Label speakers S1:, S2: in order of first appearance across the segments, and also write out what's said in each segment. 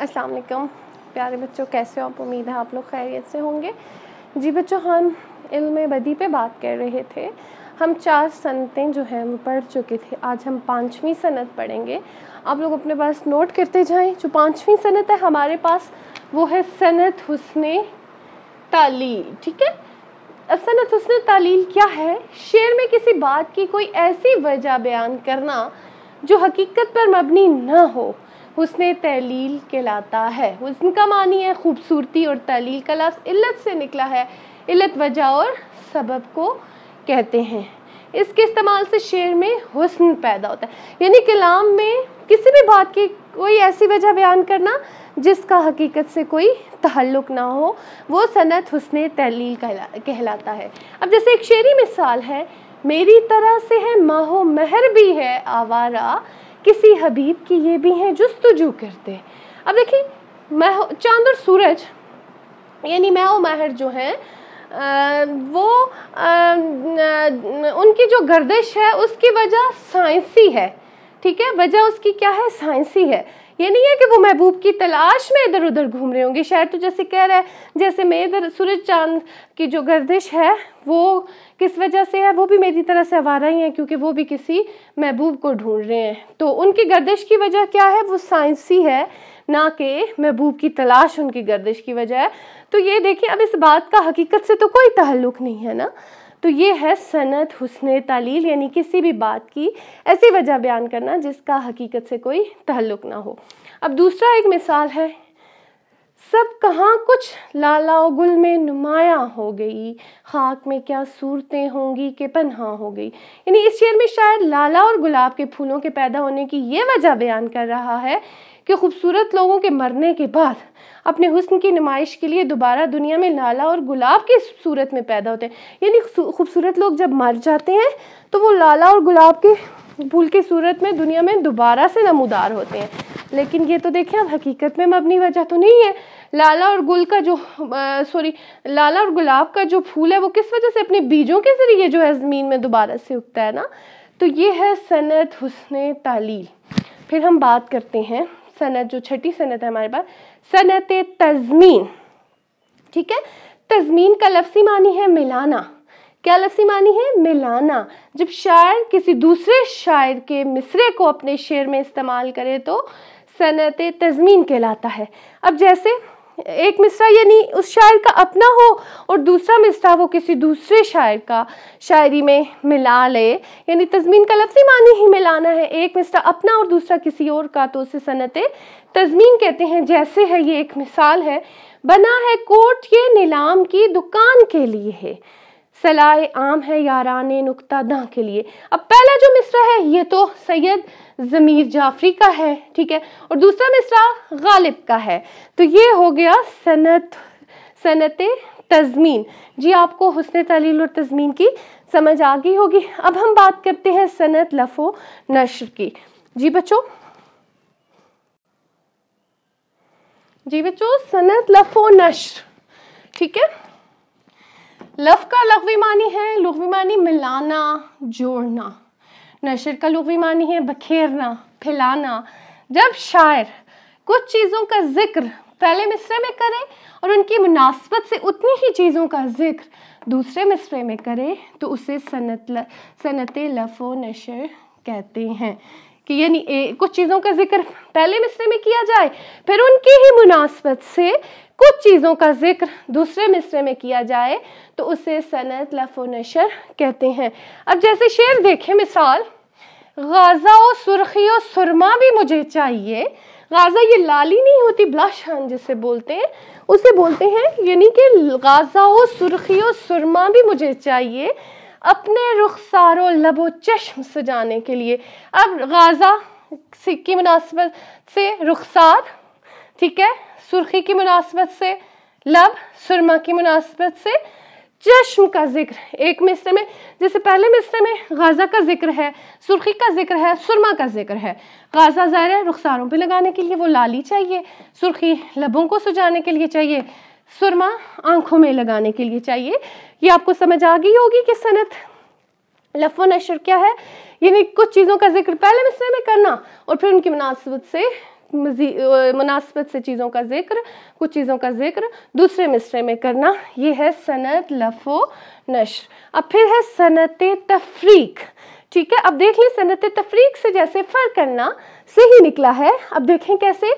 S1: अस्सलाम वालेकुम प्यारे बच्चों, कैसे हो आप? उम्मीद है आप लोग खैरियत से होंगे। जी बच्चों, हम इल्म बदी पे बात कर रहे थे। हम 4 सनतें जो हैं वो पढ़ चुके थे। आज हम 5वीं सनत पढ़ेंगे। आप लोग अपने पास नोट करते जाएं। जो 5वीं सनत है हमारे पास वो है सनत हुस्ने तालील। ठीक है, अब सनत हुस्ने तालील क्या है? शेर में किसी बात की कोई ऐसी वजह बयान करना जो हकीकत पर मबनी न हो, हुस्ने तालील कहलाता है। हुस्न का मानी है खूबसूरती और तालील का लफ्ज़ इल्लत से निकला है। इल्लत वजह और सबब को कहते हैं। इसके इस्तेमाल से शेर में हुस्न पैदा होता है, यानी कलाम में किसी भी बात की कोई ऐसी वजह बयान करना जिसका हकीकत से कोई ताल्लुक़ ना हो, वो सनत हुस्ने तालील कहलाता है। अब जैसे एक शेरी मिसाल है, मेरी तरह से है माहो महर भी है आवारा, किसी हबीब की ये भी हैं जुस्तजू करते। अब देखिए, चांद और सूरज यानी मैं महर जो हैं वो उनकी जो गर्दिश है उसकी वजह साइंसी है। ठीक है, वजह उसकी क्या है? साइंसी है। ये नहीं है कि वो महबूब की तलाश में इधर उधर घूम रहे होंगे। शायद तो जैसे कह रहा है, जैसे मैं इधर सूरज चांद की जो गर्दिश है वो किस वजह से है, वो भी मेरी तरह से आवारा ही है, क्योंकि वो भी किसी महबूब को ढूंढ रहे हैं। तो उनकी गर्दिश की वजह क्या है? वो साइंसी है, ना कि महबूब की तलाश उनकी गर्दिश की वजह है। तो ये देखिए, अब इस बात का हकीकत से तो कोई ताल्लुक़ नहीं है ना। तो ये है सनत हुस्ने तालील, यानी किसी भी बात की ऐसी वजह बयान करना जिसका हकीकत से कोई ताल्लुक़ ना हो। अब दूसरा एक मिसाल है, सब कहाँ कुछ लाला और गुल में नुमाया हो गई, खाक में क्या सूरतें होंगी कि पन्हा हो गई। यानी इस शेर में शायद लाला और गुलाब के फूलों के पैदा होने की ये वजह बयान कर रहा है कि खूबसूरत लोगों के मरने के बाद अपने हुस्न की नुमाइश के लिए दोबारा दुनिया में लाला और गुलाब की सूरत में पैदा होते हैं। यानी खूबसूरत लोग जब मर जाते हैं तो वो लाला और गुलाब के फूल की सूरत में दुनिया में दोबारा से नमूदार होते हैं। लेकिन ये तो देखिए, अब हकीकत में मबनी वजह तो नहीं है। लाला और गुलाब का जो फूल है वो किस वजह से? अपने बीजों के ज़रिए जो है ज़मीन में दोबारा से उगता है ना। तो ये है सनत हुस्ने तालील। फिर हम बात करते हैं सनत, जो छठी सनत है हमारे पास, सनत तज़मीन। ठीक है, तज़मीन का लफ्ज़ी मानी है मिलाना। क्या लफ्ज़ी मानी है? मिलाना। जब शायर किसी दूसरे शायर के मिसरे को अपने शेर में इस्तेमाल करे तो सनत तज़मीन कहलाता है। अब जैसे एक मिसरा यानी उस शायर का अपना हो और दूसरा मिसरा वो किसी दूसरे शायर का शायरी में मिला ले, यानी तज़मीन का लफ्ज़ी मानी ही मिलाना है। एक मिसरा अपना और दूसरा किसी और का, तो उसे सनत तज़मीन कहते हैं। जैसे है, ये एक मिसाल है, बना है कोट ये नीलाम की दुकान के लिए है, सलाए आम है याराने नुक्ता दां के लिए। अब पहला जो मिसरा है ये तो सैयद ज़मीर जाफरी का है, ठीक है, और दूसरा मिसरा गालिब का है। तो ये हो गया सनत तज़मीन। जी, आपको हुस्ने तालील और तज़मीन की समझ आ गई होगी। अब हम बात करते हैं सनत लफ़ो नश्र की। जी बच्चों, सनत लफ़ो नश्र। ठीक है, लफ़ का लग़वी मानी है, लुग़वी मानी मिलाना, जोड़ना। नशर का लुग़वी मानी है बखेरना, फैलाना। जब शायर कुछ चीज़ों का जिक्र पहले मिसरे में करे और उनकी मुनासबत से उतनी ही चीज़ों का जिक्र दूसरे मिसरे में करे तो उसे सनत लफ़ो नशर कहते हैं। कि यानी कुछ चीज़ों का जिक्र पहले मिसरे में किया जाए, फिर उनकी ही मुनासबत से कुछ चीज़ों का जिक्र दूसरे मिसरे में किया जाए तो उसे सनत लफ़ो नशर कहते हैं। अब जैसे शेर देखें, मिसाल, गाज़ा और सुर्खी और सुरमा भी मुझे चाहिए। गाज़ा ये लाली नहीं होती, ब्लशन जिसे बोलते हैं, उसे बोलते हैं। यानी कि गाज़ा और सुर्खी और सुरमा भी मुझे चाहिए अपने रुखसारो लबो चश्म सजाने के लिए। अब गाज़ा की मुनासबत से रुखसार, ठीक है, सुर्खी की मुनासबत से लब, सुरमा की मुनासबत से चश्म का जिक्र एक मिसरे में। जैसे पहले मिसरे में गाज़ा का जिक्र है, सुर्खी का जिक्र है, सुरमा का जिक्र है। गाज़ा ज़ाहिर है रुखसारों पे लगाने के लिए वो लाली चाहिए, सुर्खी लबों को सजाने के लिए चाहिए, सुरमा आंखों में लगाने के लिए चाहिए। ये आपको समझ आ गई होगी कि सनत लफ़ो नशर क्या है। यानी कुछ चीज़ों का जिक्र पहले मिसरे में करना और फिर उनकी मुनासबत से मुनासिबत से चीज़ों का जिक्र, कुछ चीज़ों का जिक्र दूसरे मिसरे में करना, ये है सनत लफ़ो नश्र। अब फिर है सनत तफरीक। ठीक है, अब देख लें सनत तफरीक से जैसे फ़र्क करना से ही निकला है। अब देखें कैसे,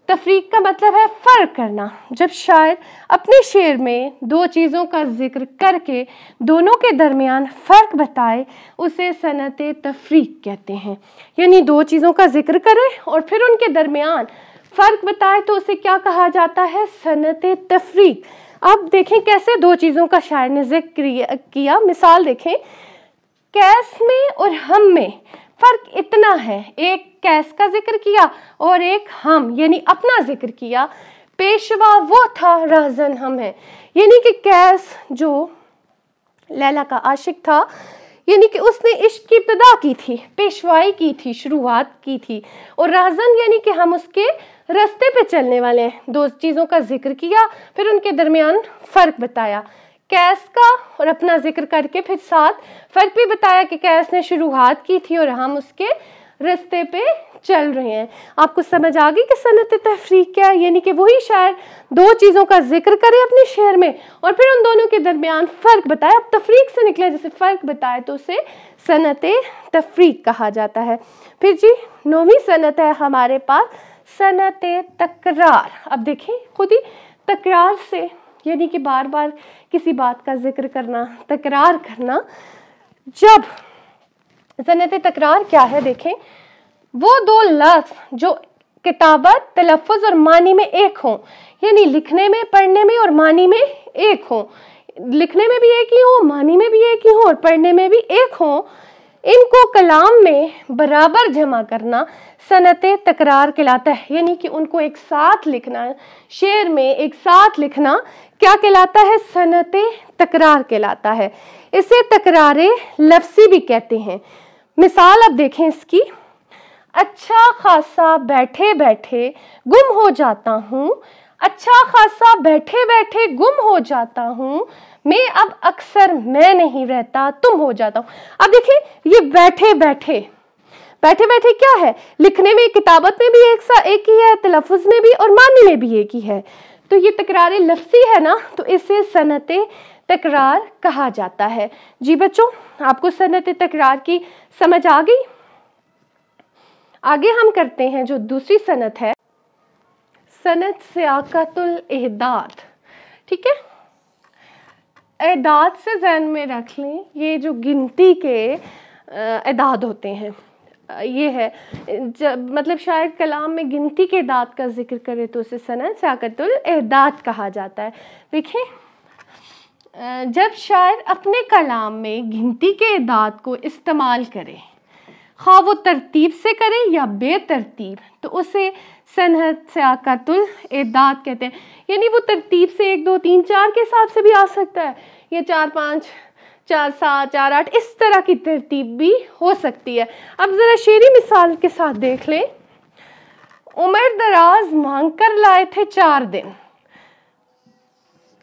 S1: तफरीक का मतलब है फ़र्क करना। जब शायर अपने शेर में दो चीज़ों का जिक्र करके दोनों के दरमियान फ़र्क बताए, उसे सनत तफरीक कहते हैं। यानी दो चीज़ों का जिक्र करे और फिर उनके दरमियान फ़र्क बताए तो उसे क्या कहा जाता है, सनत तफरीक। अब देखें कैसे दो चीज़ों का शायर ने जिक्र किया। मिसाल देखें, कैस में और हम में फ़र्क इतना है, एक कैस का जिक्र किया और एक हम यानी अपना जिक्र किया। पेशवा वो था, राज़न हम है। यानी कि कैस जो लैला का आशिक था, यानी कि उसने इश्क की इब्तिदा की थी, पेशवाई की थी, शुरुआत की थी, और राज़न यानी कि हम उसके रास्ते पे चलने वाले हैं। दो चीज़ों का जिक्र किया, फिर उनके दरमियान फ़र्क बताया, कैस का और अपना जिक्र करके फिर साथ फ़र्क भी बताया कि कैस ने शुरुआत की थी और हम उसके रास्ते पे चल रहे हैं। आपको समझ आ गई कि सनत तफरीक क्या है? यानी कि वही शायर दो चीज़ों का जिक्र करे अपने शेर में और फिर उन दोनों के दरमियान फ़र्क बताए। अब तफरीक से निकले जैसे फ़र्क बताए तो उसे सनत तफरीक कहा जाता है। फिर जी 9वीं सनत है हमारे पास, सनत तकरार। अब देखें खुद ही तकरार से यानी कि बार बार किसी बात का जिक्र करना, तकरार करना। जब सनत तकरार क्या है, देखें वो दो लफ्ज़ जो किताबत, तलफ़्फ़ुज़ और मानी में एक हों, यानी लिखने में, पढ़ने में और मानी में एक हों, लिखने में भी एक ही हो, मानी में भी एक ही हो और पढ़ने में भी एक हो, इनको कलाम में बराबर जमा करना सनत तकरार कहलाता है। यानी कि उनको एक साथ लिखना, शेर में एक साथ लिखना क्या कहलाता है, सनत तकरार कहलाता है। इसे तकरारे लफ्ज़ी भी कहते हैं। मिसाल अब देखें इसकी, अच्छा खासा बैठे बैठे गुम हो जाता हूँ, अच्छा खासा बैठे बैठे गुम हो जाता हूँ, मैं अब अक्सर मैं नहीं रहता तुम हो जाता हूँ। अब देखिए ये बैठे बैठे, बैठे बैठे क्या है, लिखने में, किताबत में भी एक ही है, तलफ़्फ़ुज़ में भी और मानी में भी एक ही है, तो ये तकरार लफ्ज़ी है ना, तो इसे सनत तकरार कहा जाता है। जी बच्चों, आपको सनत तकरार की समझ आ गई। आगे हम करते हैं जो दूसरी सनत है, सनत सियाक़तुल एदाद। ठीक है, एदाद से ज़हन में रख लें, ये जो गिनती के एदाद होते हैं, ये है जब मतलब शायद कलाम में गिनती के एदाद का जिक्र करे तो उसे सनत सियाक़तुल एदाद कहा जाता है। देखिए जब शायर अपने कलाम में गिनती के एदाद को इस्तेमाल करे, खा वो तरतीब से करे या बेतरतीब, तो उसे सनत सियाक़तुल एदाद कहते हैं। यानी वो तरतीब से 1 2 3 4 के हिसाब से भी आ सकता है, या 4 5 4 7 4 8 इस तरह की तरतीब भी हो सकती है। अब ज़रा शेरी मिसाल के साथ देख लें, उमर दराज मांग कर लाए थे 4 दिन,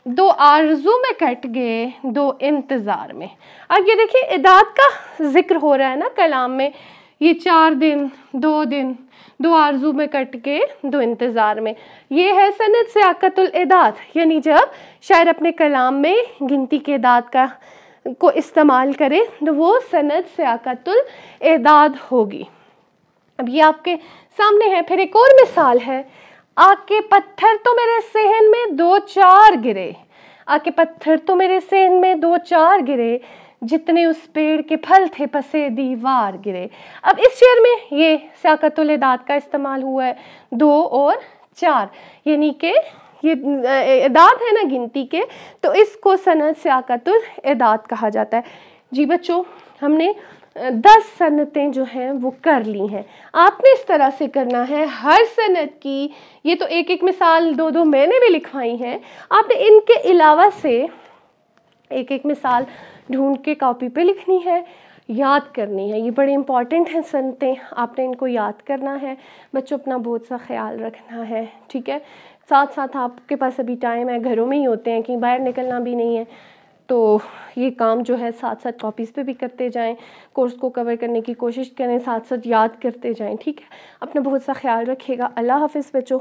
S1: 2 आरज़ू में कट गए 2 इंतज़ार में। अब ये देखिए एदाद का जिक्र हो रहा है ना कलाम में, ये 4 दिन 2 आरज़ू में कट के 2 इंतज़ार में, ये है सनत सियाक़तुल एदाद। यानी जब शायर अपने कलाम में गिनती के एदाद को इस्तेमाल करे तो वो सनत सियाक़तुल एदाद होगी। अब ये आपके सामने है। फिर एक और मिसाल है, आके पत्थर तो मेरे सेहन में 2 4 गिरे, आके पत्थर तो मेरे सेहन में 2 4 गिरे, जितने उस पेड़ के फल थे पसे दीवार गिरे। अब इस शेर में ये सियाक़तुल एदाद का इस्तेमाल हुआ है 2 और 4, यानी कि ये एदाद है ना गिनती के, तो इसको सनत सियाक़तुल एदाद कहा जाता है। जी बच्चों, हमने 10 सनतें जो हैं वो कर ली हैं। आपने इस तरह से करना है हर सनत की, ये तो एक एक मिसाल 2 2 मैंने भी लिखवाई हैं, आपने इनके अलावा से एक एक मिसाल ढूंढ के कॉपी पे लिखनी है, याद करनी है। ये बड़े इंपॉर्टेंट हैं सनतें, आपने इनको याद करना है। बच्चों अपना बहुत सा ख्याल रखना है, ठीक है। साथ साथ आपके पास अभी टाइम है, घरों में ही होते हैं, कहीं बाहर निकलना भी नहीं है, तो ये काम जो है साथ साथ कॉपीज़ पे भी करते जाएं, कोर्स को कवर करने की कोशिश करें, साथ साथ याद करते जाएं। ठीक है, अपना बहुत सा ख्याल रखिएगा। अल्लाह हाफ़िज़ बच्चों।